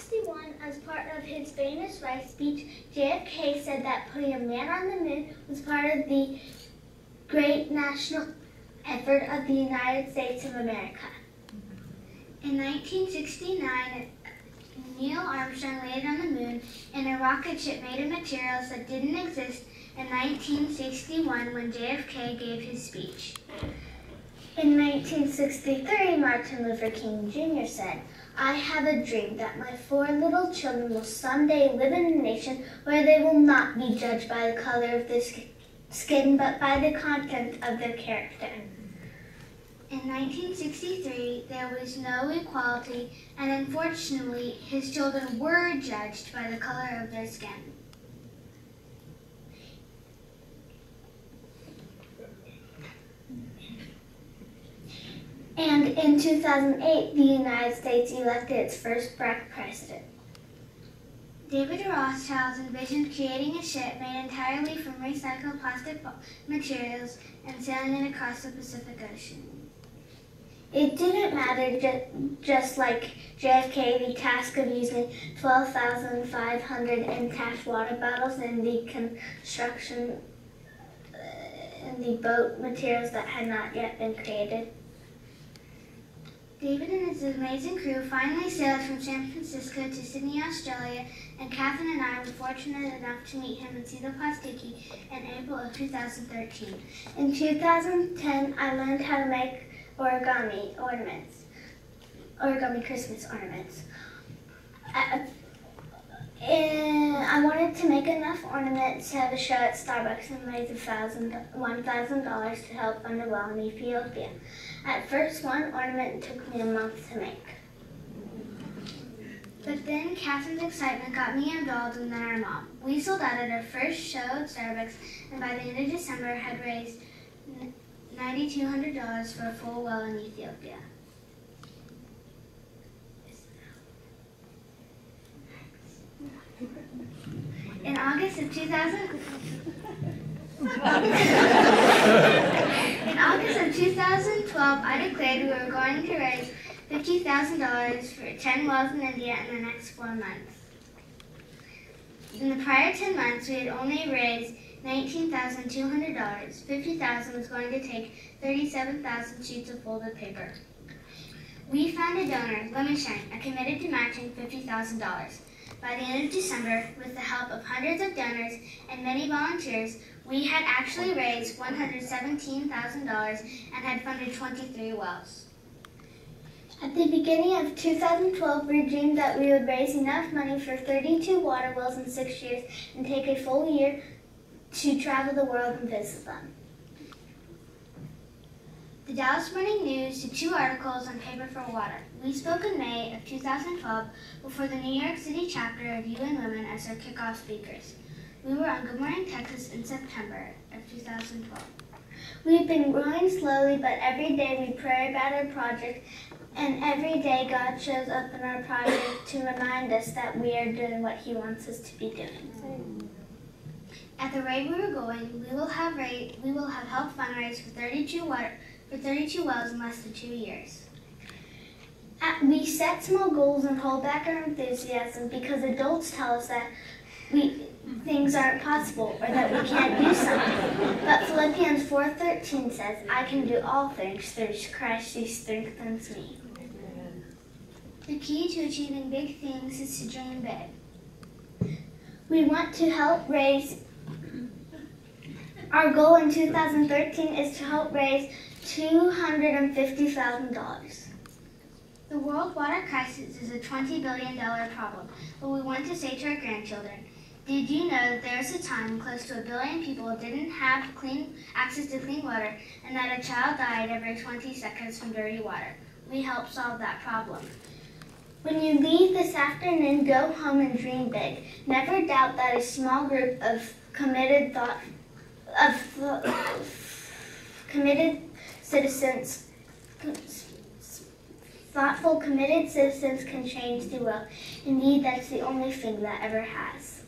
1961, as part of his famous rice speech, JFK said that putting a man on the moon was part of the great national effort of the United States of America. In 1969, Neil Armstrong landed on the moon in a rocket ship made of materials that didn't exist in 1961 when JFK gave his speech. In 1963, Martin Luther King Jr. said, "I have a dream that my 4 little children will someday live in a nation where they will not be judged by the color of their skin, but by the content of their character." In 1963, there was no equality, and unfortunately, his children were judged by the color of their skin. And in 2008, the United States elected its first black president. David Rothschild envisioned creating a ship made entirely from recycled plastic materials and sailing it across the Pacific Ocean. It didn't matter, just like JFK, the task of using 12,500 intact water bottles in the construction in the boat materials that had not yet been created. David and his amazing crew finally sailed from San Francisco to Sydney, Australia, and Catherine and I were fortunate enough to meet him and see the plastiki in April of 2013. In 2010, I learned how to make origami Christmas ornaments. I wanted to make enough ornaments to have a show at Starbucks and raise $1,000 to help fund a well in Ethiopia. At first, one ornament took me a month to make. But then Catherine's excitement got me involved, and then our mom. We sold out at our first show at Starbucks, and by the end of December had raised $9,200 for a full well in Ethiopia. In August of 2012, I declared we were going to raise $50,000 for 10 wells in India in the next 4 months. In the prior 10 months, we had only raised $19,200. $50,000 was going to take 37,000 sheets of folded paper. We found a donor, Lemon Shine, and committed to matching $50,000. By the end of December, with the help of hundreds of donors and many volunteers, we had actually raised $117,000 and had funded 23 wells. At the beginning of 2012, we dreamed that we would raise enough money for 32 water wells in 6 years and take a full year to travel the world and visit them. The Dallas Morning News did 2 articles on Paper for Water. We spoke in May of 2012 before the New York City chapter of UN Women as their kickoff speakers. We were on Good Morning Texas in September of 2012. We've been growing slowly, but every day we pray about our project, and every day God shows up in our project to remind us that we are doing what He wants us to be doing. At the rate we were going, we will have helped fundraise for 32 wells in less than 2 years. We set small goals and hold back our enthusiasm because adults tell us that things aren't possible or that we can't do something. But Philippians 4:13 says, "I can do all things through Christ who strengthens me." The key to achieving big things is to dream big. We want to help raise, our goal in 2013 is to help raise $250,000. The world water crisis is a $20 billion problem, but we want to say to our grandchildren, did you know that there was a time close to 1 billion people didn't have access to clean water and that a child died every 20 seconds from dirty water? We helped solve that problem. When you leave this afternoon, go home and dream big. Never doubt that a small group of committed citizens can change the world. Indeed, that's the only thing that ever has.